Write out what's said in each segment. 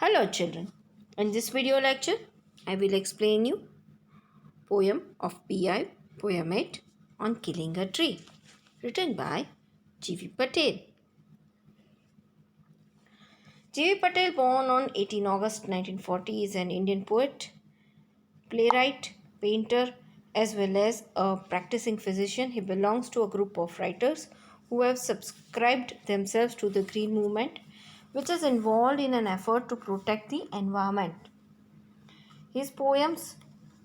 Hello children. In this video lecture, I will explain you poem of Beehive, poem 8 on killing a tree, written by Gieve Patel. Gieve Patel, born on 18 August 1940, is an Indian poet, playwright, painter, as well as a practicing physician. He belongs to a group of writers who have subscribed themselves to the Green Movement, which is involved in an effort to protect the environment. His poems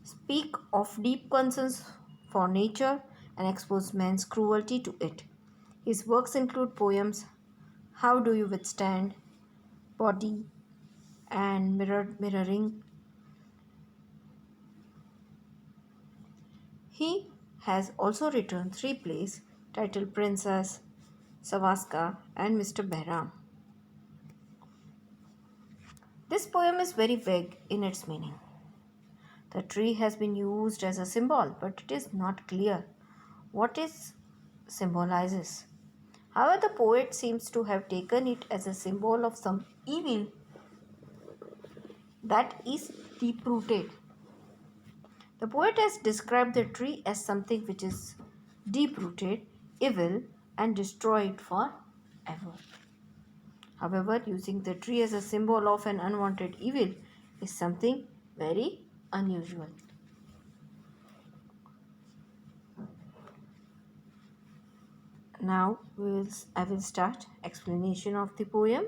speak of deep concerns for nature and expose man's cruelty to it. His works include poems How Do You Withstand, Body, and Mirroring. He has also written three plays titled Princess, Savaska, and Mr. Behram. This poem is very vague in its meaning. The tree has been used as a symbol, but it is not clear what it symbolizes. However, the poet seems to have taken it as a symbol of some evil that is deep rooted. The poet has described the tree as something which is deep rooted, evil, and destroyed forever. However, using the tree as a symbol of an unwanted evil is something very unusual. Now I will start explanation of the poem.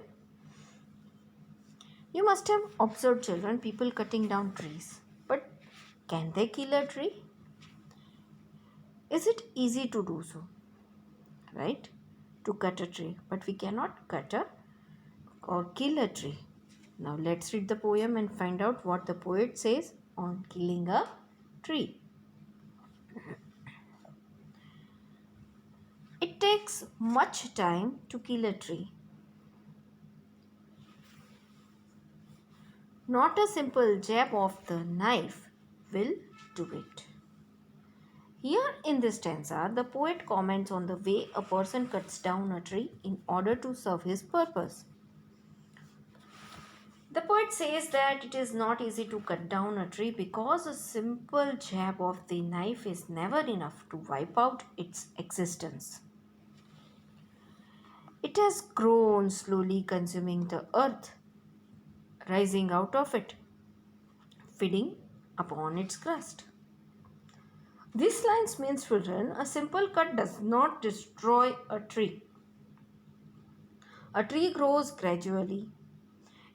You must have observed children, people cutting down trees. But can they kill a tree? Is it easy to do so? Right? To cut a tree. But we cannot cut a or kill a tree. Now let's read the poem and find out what the poet says on killing a tree. It takes much time to kill a tree. Not a simple jab of the knife will do it. Here in this stanza, the poet comments on the way a person cuts down a tree in order to serve his purpose. The poet says that it is not easy to cut down a tree because a simple jab of the knife is never enough to wipe out its existence. It has grown, slowly consuming the earth, rising out of it, feeding upon its crust. These lines means, children, a simple cut does not destroy a tree. A tree grows gradually.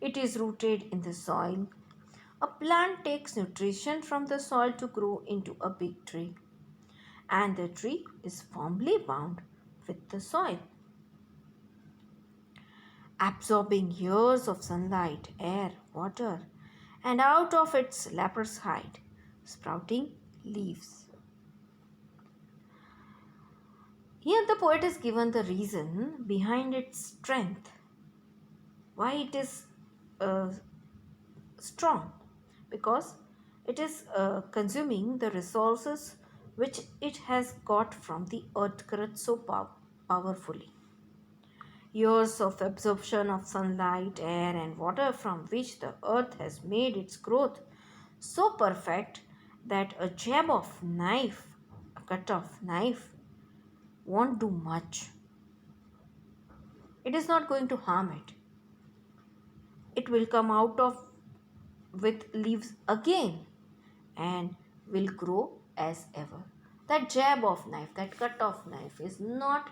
It is rooted in the soil. A plant takes nutrition from the soil to grow into a big tree. And the tree is firmly bound with the soil, absorbing years of sunlight, air, water, and out of its leprous hide, sprouting leaves. Here the poet is given the reason behind its strength, why it is strong, because it is consuming the resources which it has got from the earth crust so powerfully. Years of absorption of sunlight, air, and water from which the earth has made its growth so perfect that a jab of knife, a cut of knife, won't do much. It is not going to harm it. It will come out of with leaves again and will grow as ever. That jab of knife, that cut of knife is not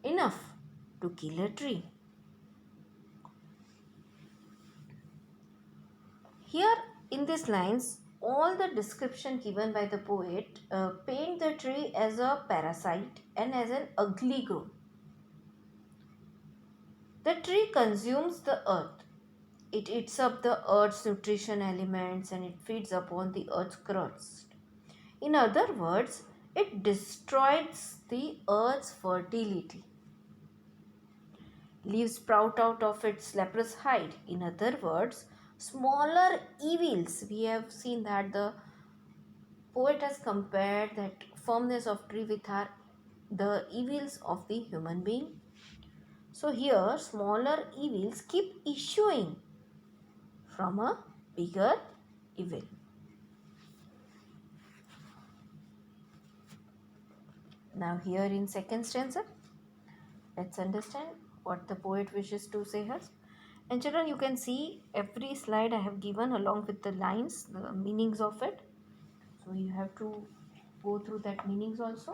enough to kill a tree. Here in these lines, all the description given by the poet paint the tree as a parasite and as an ugly growth. The tree consumes the earth. It eats up the earth's nutrition elements and it feeds upon the earth's crust. In other words, it destroys the earth's fertility. Leaves sprout out of its leprous hide. In other words, smaller evils. We have seen that the poet has compared that firmness of tree with the evils of the human being. So here, smaller evils keep issuing from a bigger evil. Now here in second stanza, let's understand what the poet wishes to say here. And children, you can see every slide I have given along with the lines, the meanings of it. So you have to go through that meanings also.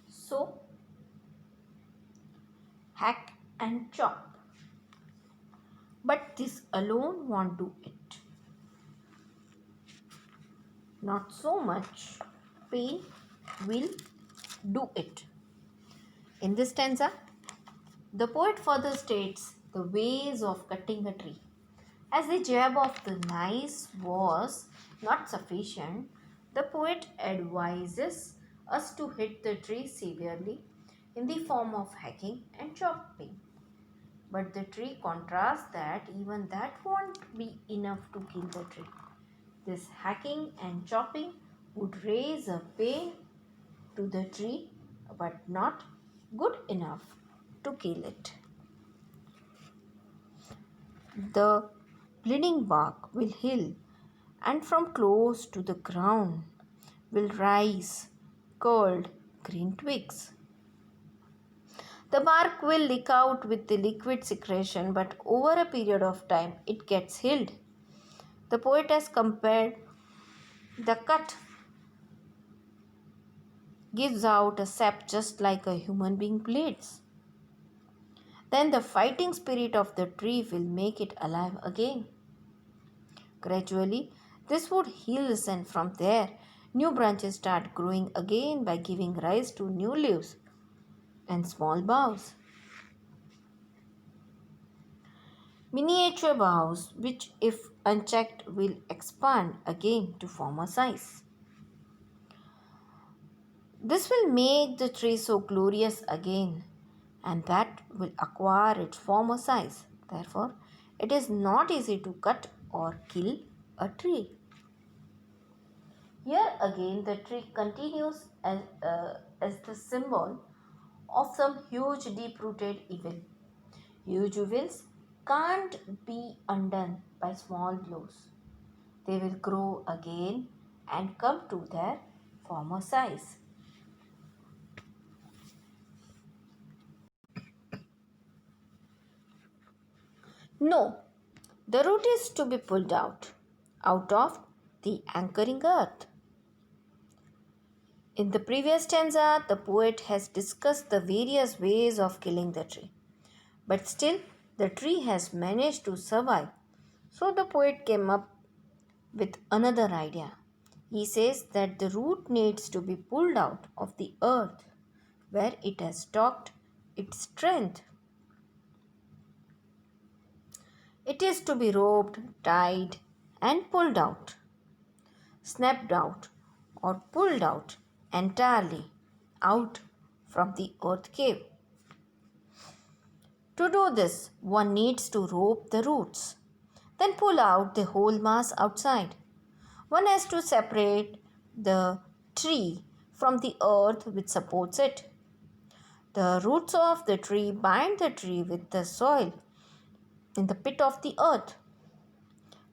So, hack and chop. But this alone won't do it. Not so much pain will do it. In this stanza, the poet further states the ways of cutting a tree. As the jab of the knife was not sufficient, the poet advises us to hit the tree severely in the form of hacking and chopping. But the tree contrasts that even that won't be enough to kill the tree. This hacking and chopping would raise a pain to the tree but not good enough to kill it. The bleeding bark will heal, and from close to the ground will rise curled green twigs. The bark will leak out with the liquid secretion, but over a period of time it gets healed. The poet has compared the cut gives out a sap just like a human being bleeds. Then the fighting spirit of the tree will make it alive again. Gradually, this wood heals, and from there, new branches start growing again by giving rise to new leaves and small boughs. Miniature boughs, which, if unchecked, will expand again to former size. This will make the tree so glorious again, and that will acquire its former size. Therefore, it is not easy to cut or kill a tree. Here again, the tree continues as the symbol of some huge deep-rooted evil. Huge evils can't be undone by small blows. They will grow again and come to their former size. No, the root is to be pulled out of the anchoring earth. In the previous stanza, the poet has discussed the various ways of killing the tree. But still, the tree has managed to survive. So the poet came up with another idea. He says that the root needs to be pulled out of the earth where it has stocked its strength. It is to be roped, tied, and pulled out, snapped out, or pulled out entirely out from the earth cave. To do this, one needs to rope the roots, then pull out the whole mass outside. One has to separate the tree from the earth which supports it. The roots of the tree bind the tree with the soil in the pit of the earth.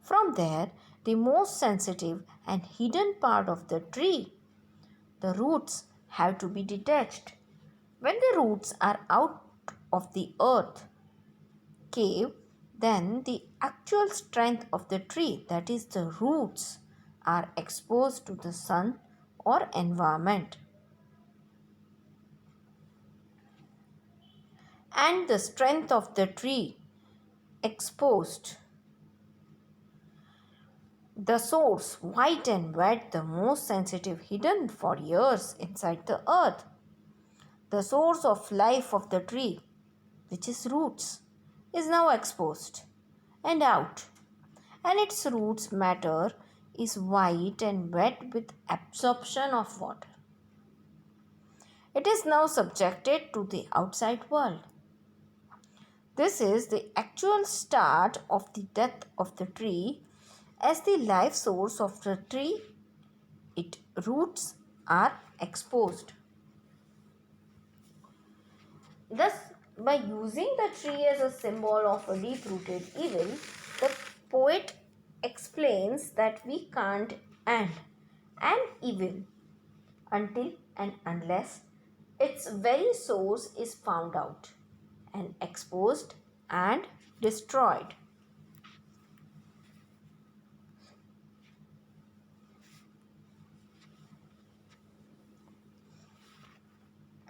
From there, the most sensitive and hidden part of the tree, the roots, have to be detached. When the roots are out of the earth cave, then the actual strength of the tree, that is the roots, are exposed to the sun or environment. And the strength of the tree exposed, the source, white and wet, the most sensitive, hidden for years inside the earth. The source of life of the tree, which is roots, is now exposed and out, and its roots matter is white and wet with absorption of water. It is now subjected to the outside world. This is the actual start of the death of the tree, as the life source of the tree, its roots are exposed. Thus, by using the tree as a symbol of a deep rooted evil, the poet explains that we can't end an evil until and unless its very source is found out and exposed and destroyed.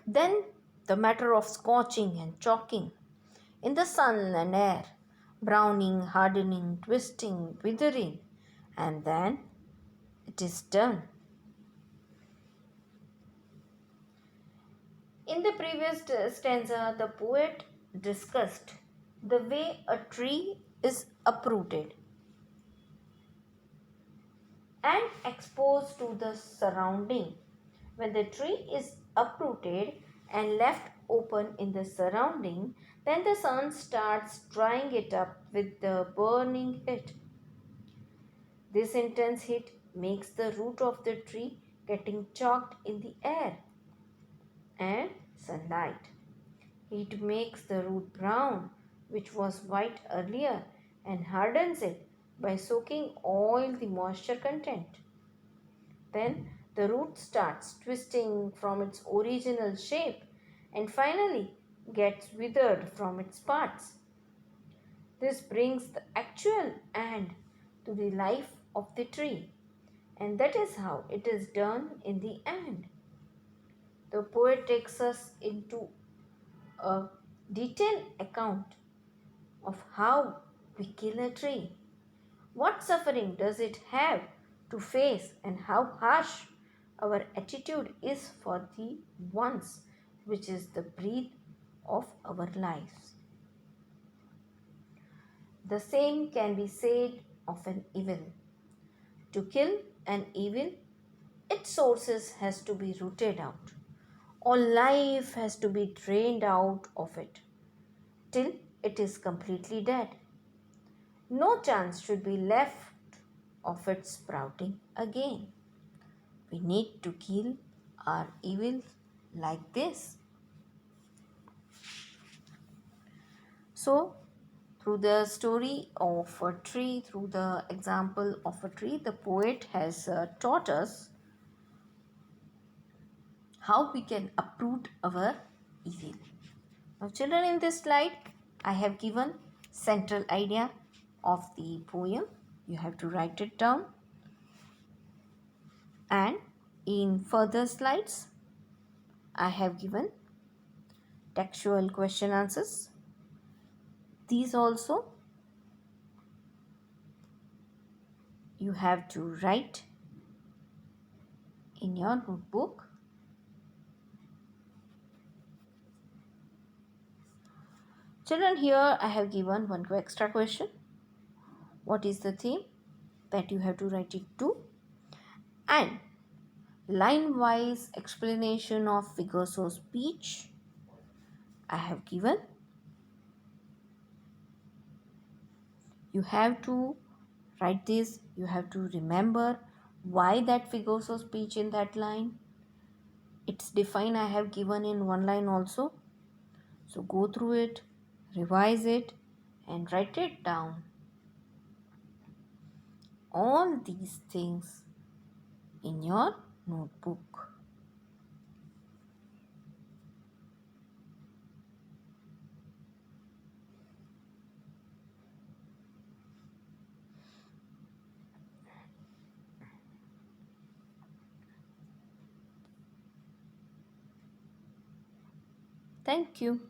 Then the matter of scorching and chalking in the sun and air, browning, hardening, twisting, withering, and then it is done. In the previous stanza, the poet discussed the way a tree is uprooted and exposed to the surrounding. When the tree is uprooted and left open in the surrounding, then the sun starts drying it up with the burning heat. This intense heat makes the root of the tree getting chalked in the air and sunlight. Heat makes the root brown, which was white earlier, and hardens it by soaking all the moisture content. Then the root starts twisting from its original shape and finally gets withered from its parts. This brings the actual end to the life of the tree, and that is how it is done in the end. The poet takes us into a detailed account of how we kill a tree. What suffering does it have to face, and how harsh our attitude is for the ones which is the breath of our lives. The same can be said of an evil. To kill an evil, its sources has to be rooted out. All life has to be drained out of it till it is completely dead. No chance should be left of its sprouting again. We need to kill our evil like this. So, through the story of a tree, through the example of a tree, the poet has taught us how we can uproot our evil. Now, children, in this slide, I have given central idea of the poem. You have to write it down. And in further slides, I have given textual question answers. These also you have to write in your notebook. Children, here I have given one extra question. What is the theme that you have to write it to? And line-wise explanation of figures of speech I have given. You have to write this. You have to remember why that figures of speech in that line. It's defined, I have given in one line also. So go through it, revise it, and write it down. All these things in your notebook. Thank you.